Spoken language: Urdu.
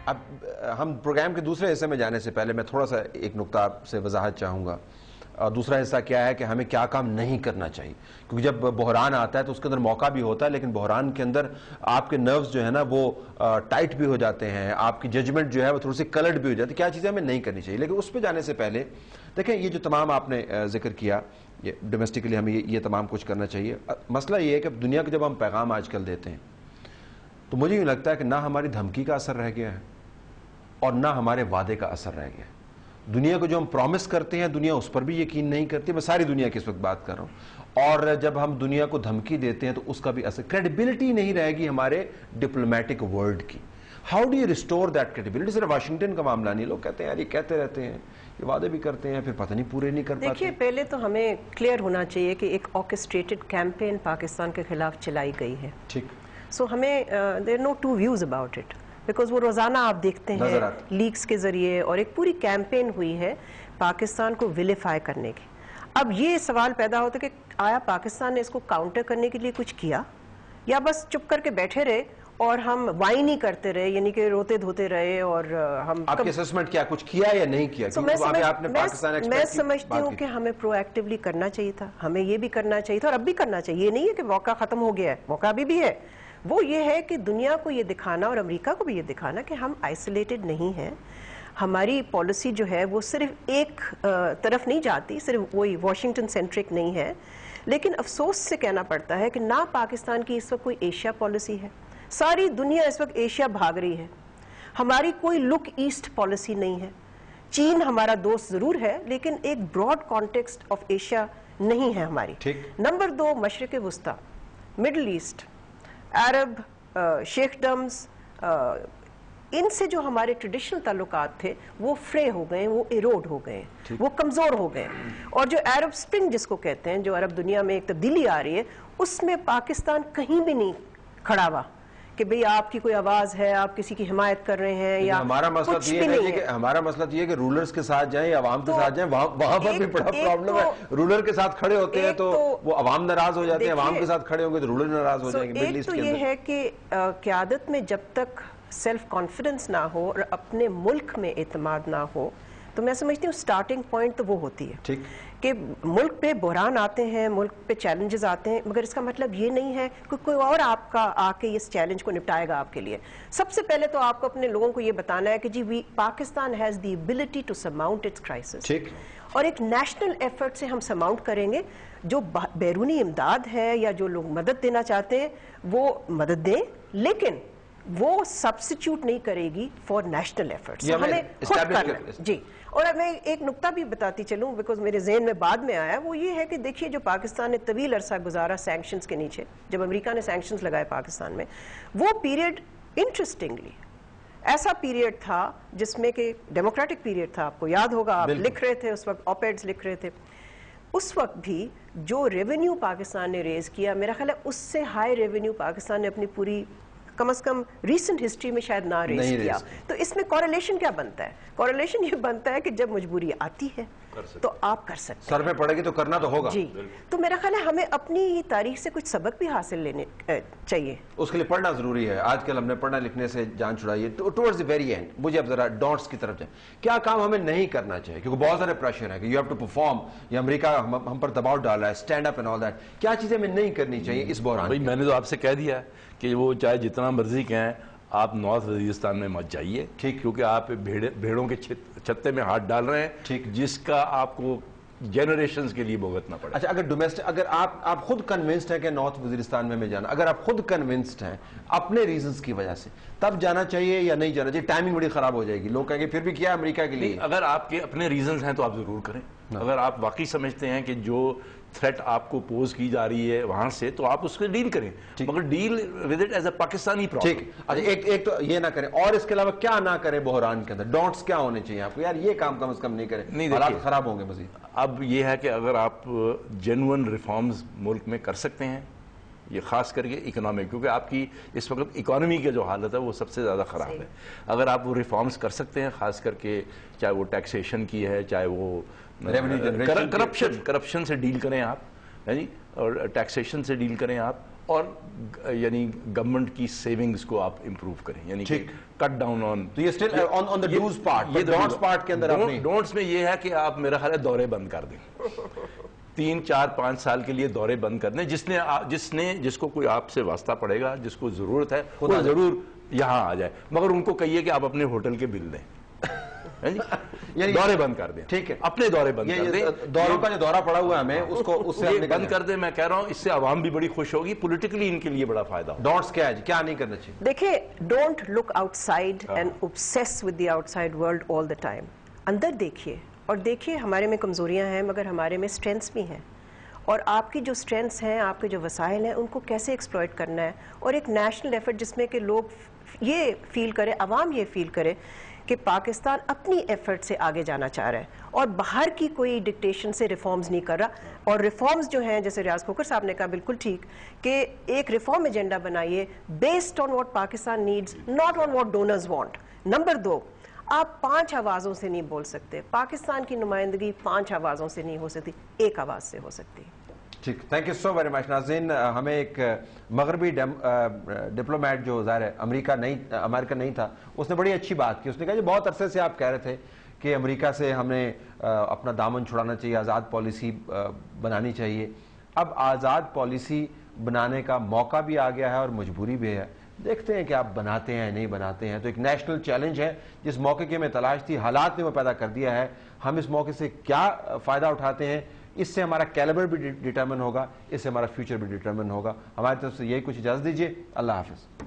اب ہم پروگرام کے دوسرے حصے میں جانے سے پہلے میں تھوڑا سا ایک نقطہ آپ سے وضاحت چاہوں گا. دوسرا حصہ کیا ہے کہ ہمیں کیا کام نہیں کرنا چاہیے, کیونکہ جب بحران آتا ہے تو اس کے اندر موقع بھی ہوتا ہے, لیکن بحران کے اندر آپ کے نروز جو ہے نا وہ ٹائٹ بھی ہو جاتے ہیں, آپ کی ججمنٹ جو ہے وہ تھوڑی سی کلرڈ بھی ہو جاتی ہے. کیا چیزیں ہمیں نہیں کرنی چاہیے, لیکن اس پہ جانے سے پہلے دیکھیں یہ جو تمام آپ نے ذکر کیا, یہ ڈومیسٹکلی ہمیں یہ تمام کچھ کرنا چاہیے. مسئلہ یہ ہے کہ دنیا کے جب ہم پیغام آج کل دیتے ہیں تو مجھے یوں لگتا ہے کہ نہ ہماری دھمکی کا اثر رہ گیا ہے اور نہ ہمارے وعدے کا اثر رہ گیا ہے. دنیا کو جو ہم پرومس کرتے ہیں دنیا اس پر بھی یقین نہیں کرتی. میں ساری دنیا کی اس وقت بات کر رہا ہوں. اور جب ہم دنیا کو دھمکی دیتے ہیں تو اس کا بھی اثر, کریڈیبلٹی نہیں رہے گی ہمارے ڈپلومیٹک ورلڈ کی. How do you restore that credibility? صرف واشنگٹن کا معاملہ نہیں, لوگ کہتے ہیں یار یہ کہتے رہتے ہیں, یہ وعدے بھی کرتے ہیں, پھر پتہ نہیں پورے نہیں کر پاتے. دیکھیے پہلے تو ہمیں کلیئر ہونا چاہیے کہ ایک آرکسٹریٹڈ کیمپین پاکستان کے خلاف چلائی گئی ہے. ٹھیک. سو ہمیں there no two views about it, because وہ روزانہ آپ دیکھتے ہیں لیکس کے ذریعے, اور ایک پوری کیمپین ہوئی ہے پاکستان کو ویلیفائی کرنے کی. اب یہ سوال پیدا ہوتا ہے کہ آیا پاکستان نے اس کو کاؤنٹر کرنے کے لیے کچھ کیا, یا بس چپ کر کے بیٹھے رہے اور ہم وائن ہی کرتے رہے, یعنی کہ روتے دھوتے رہے. اور ہم آپ کی اسسمنٹ کیا, کچھ کیا یا نہیں کیا؟ میں سمجھتی ہوں کہ ہمیں پرو ایکٹیولی کرنا چاہیے تھا, ہمیں یہ بھی کرنا چاہیے تھا اور اب بھی کرنا چاہیے. یہ نہیں ہے کہ موقع ختم ہو گیا ہے, موقع ابھی بھی ہے. وہ یہ ہے کہ دنیا کو یہ دکھانا اور امریکہ کو بھی یہ دکھانا کہ ہم آئسولیٹڈ نہیں ہیں. ہماری پالیسی جو ہے وہ صرف ایک طرف نہیں جاتی, صرف وہی واشنگٹن سینٹرک نہیں ہے. لیکن افسوس سے کہنا پڑتا ہے کہ نہ پاکستان کی اس وقت کوئی ایشیا پالیسی ہے. ساری دنیا اس وقت ایشیا بھاگ رہی ہے. ہماری کوئی لک ایسٹ پالیسی نہیں ہے. چین ہمارا دوست ضرور ہے لیکن ایک براڈ کانٹیکسٹ آف ایشیا نہیں ہے ہماری. نمبر 2, مشرق وسطی, مڈل ایسٹ, عرب, شیخ ڈمز, ان سے جو ہمارے ٹریڈیشنل تعلقات تھے وہ فرے ہو گئے, وہ ایروڈ ہو گئے, وہ کمزور ہو گئے. اور جو عرب سپرنگ جس کو کہتے ہیں, جو عرب دنیا میں ایک تبدیلی آ رہی ہے, اس میں پاکستان کہیں بھی نہیں کھڑا ہوا کہ بھئی آپ کی کوئی آواز ہے, آپ کسی کی حمایت کر رہے ہیں, یا ہمارا مسئلہ یہ ہے کہ ہمارا مسئلہ یہ ہے کہ رولرز کے ساتھ جائیں یا عوام کے ساتھ جائیں, وہاں پر بھی بڑا پرابلم ہے. رولر کے ساتھ کھڑے ہوتے ہیں تو وہ عوام ناراض ہو جاتے ہیں, عوام کے ساتھ کھڑے ہوں گے تو رولر ناراض ہو جائیں گے. ایک تو یہ ہے کہ قیادت میں جب تک سیلف کانفیڈنس نہ ہو اور اپنے ملک میں اعتماد نہ ہو, تو میں سمجھتی ہوں سٹارٹنگ پوائنٹ تو وہ ہوتی ہے کہ ملک پہ بحران آتے ہیں, ملک پہ چیلنجز آتے ہیں, مگر اس کا مطلب یہ نہیں ہے کہ کوئی اور آپ کا آ کے اس چیلنج کو نپٹائے گا آپ کے لیے. سب سے پہلے تو آپ کو اپنے لوگوں کو یہ بتانا ہے کہ جی Pakistan has the ability to surmount its crisis, اور ایک نیشنل ایفرٹ سے ہم سرماؤنٹ کریں گے. جو بیرونی امداد ہے یا جو لوگ مدد دینا چاہتے ہیں وہ مدد دیں, لیکن وہ سبسٹیوٹ نہیں کرے گی فار نیشنل ایفرٹس. ہمیں خود کرنا. جی, اور میں ایک نقطہ بھی بتاتی چلوں بیکاز میرے ذہن میں بعد میں آیا, وہ یہ ہے کہ دیکھیے جو پاکستان نے طویل عرصہ گزارا سینکشنز کے نیچے, جب امریکہ نے سینکشنز لگائے پاکستان میں, وہ پیریڈ انٹرسٹنگلی ایسا پیریڈ تھا جس میں کہ ڈیموکریٹک پیریڈ تھا. آپ کو یاد ہوگا, آپ لکھ رہے تھے اس وقت, آپیڈز لکھ رہے تھے. اس وقت بھی جو ریونیو پاکستان نے ریز کیا, میرا خیال ہے اس سے ہائی ریونیو پاکستان نے اپنی پوری کم از کم ریسنٹ ہسٹری میں شاید نہ ریز کیا. تو اس میں کوریلیشن کیا بنتا ہے؟ کوریلیشن یہ بنتا ہے کہ جب مجبوری آتی ہے تو آپ کر سکتے ہیں, سر میں پڑے گی تو کرنا تو ہوگا. جی, تو میرا خیال ہے ہمیں اپنی تاریخ سے کچھ سبق بھی حاصل لینے چاہیے. اس کے لیے پڑھنا ضروری ہے. آج کل ہم نے پڑھنا لکھنے سے جان چھڑائی ہے. ٹورڈز دی ویری اینڈ مجھے اب ذرا ڈاٹس کی طرف جائیں. کیا کام ہمیں نہیں کرنا چاہیے, کیونکہ بہت سارے پریشر ہے کہ یو ہیو ٹو پرفارم, یا امریکہ ہم پر دباؤ ڈالا ہے, stand up and all that. کیا چیزیں ہمیں نہیں کرنی چاہیے اس بحران؟ میں نے تو آپ سے کہہ دیا کہ وہ چاہے جتنا مرضی کہیں, آپ نارتھ وزیرستان میں مت جائیے, کیونکہ آپ بھیڑوں کے چھتے میں ہاتھ ڈال رہے ہیں, جس کا آپ کو جنریشنز کے لیے بھگتنا پڑے. اچھا, اگر ڈومیسٹک, اگر آپ خود کنونسڈ ہیں کہ نارتھ وزیرستان میں جانا, اگر آپ خود کنونسڈ ہیں اپنے ریزنز کی وجہ سے, تب جانا چاہیے یا نہیں جانا چاہیے؟ ٹائمنگ بڑی خراب ہو جائے گی, لوگ کہیں گے پھر بھی کیا امریکہ کے لیے. اگر آپ کے اپنے ریزنز ہیں تو آپ ضرور کریں. اگر آپ واقعی سمجھتے ہیں کہ جو تھریٹ آپ کو پوز کی جا رہی ہے وہاں سے, تو آپ اس کو ڈیل کریں, مگر deal with it as a Pakistani problem. ٹھیک. اچھا, ایک تو یہ نہ کریں, اور اس کے علاوہ کیا نہ کریں بحران کے اندر؟ ڈونٹس کیا ہونے چاہیے آپ کو, یار یہ کام کم از کم نہیں کریں, حالات خراب ہوں گے مزید. اب یہ ہے کہ اگر آپ جینوئن ریفارمز ملک میں کر سکتے ہیں, یہ خاص کر کے اکنامک, کیونکہ آپ کی اس وقت اکانومی کی جو حالت ہے وہ سب سے زیادہ خراب ہے. اگر آپ وہ ریفارمز کر سکتے ہیں, خاص کر کے چاہے وہ ٹیکسیشن کی ہے, چاہے وہ کرپشن سے ڈیل کریں آپ, اور ٹیکسیشن سے ڈیل کریں آپ, اور یعنی گورنمنٹ کی سیونگز کو آپ امپروو کریں, یعنی کہ کٹ ڈاؤن آن. تو یہ still on the do's part, یہ ڈونٹس پارٹ کے اندر ڈونٹس میں یہ ہے کہ آپ میرا خیال ہے دورے بند کر دیں, 3 4 5 سال کے لیے دورے بند کر دیں. جس کو کوئی آپ سے واسطہ پڑے گا, جس کو ضرورت ہے, وہ ضرور یہاں آ جائے, مگر ان کو کہیے کہ آپ اپنے ہوٹل کے بل دیں, دورے بند کر دیں. ٹھیک ہے, اپنے دورے بند کر دیں. دوروں کا جو دورہ پڑا ہوا ہے ہمیں اس سے بند کر دیں. میں کہہ رہا ہوں اس سے عوام بھی بڑی خوش ہوگی, پولیٹیکلی ان کے لیے بڑا فائدہ ہوگا. ڈونٹس کیا ہے, کیا نہیں کرنا چاہیے؟ دیکھیں, don't look outside and obsess with the outside world all the time. اندر دیکھیے اور دیکھیے ہمارے میں کمزوریاں ہیں مگر ہمارے میں اسٹرینتھس بھی ہیں, اور آپ کی جو اسٹرینتھس ہیں, آپ کے جو وسائل ہیں, ان کو کیسے ایکسپلوئٹ کرنا ہے. اور ایک نیشنل ایفرٹ جس میں کہ لوگ یہ فیل کرے, عوام یہ فیل کرے کہ پاکستان اپنی ایفرٹ سے آگے جانا چاہ رہا ہے اور باہر کی کوئی ڈکٹیشن سے ریفارمز نہیں کر رہا. اور ریفارمز جو ہیں, جیسے ریاض کھوکھر صاحب نے کہا بالکل ٹھیک, کہ ایک ریفارم ایجنڈا بنائیے based on what Pakistan needs, not on what donors want. Number 2, آپ 5 آوازوں سے نہیں بول سکتے. پاکستان کی نمائندگی 5 آوازوں سے نہیں ہو سکتی, 1 آواز سے ہو سکتی. ٹھیک, thank you so very much. ناظرین, ہمیں ایک مغربی ڈپلومیٹ جو ظاہر ہے امریکہ نہیں تھا, اس نے بڑی اچھی بات کی. اس نے کہا کہ بہت عرصے سے آپ کہہ رہے تھے کہ امریکہ سے ہم نے اپنا دامن چھڑانا چاہیے, آزاد پالیسی بنانی چاہیے. اب آزاد پالیسی بنانے کا موقع بھی آ گیا ہے اور مجبوری بھی ہے. دیکھتے ہیں کہ آپ بناتے ہیں نہیں بناتے ہیں. تو ایک نیشنل چیلنج ہے, جس موقع کی ہمیں تلاش تھی, حالات نے وہ پیدا کر دیا ہے. ہم اس موقع سے کیا فائدہ اٹھاتے ہیں, اس سے ہمارا کیلیبر بھی ڈیٹرمن ہوگا, اس سے ہمارا فیوچر بھی ڈیٹرمن ہوگا. ہماری طرف سے یہی کچھ اجازت دیجیے. اللہ حافظ.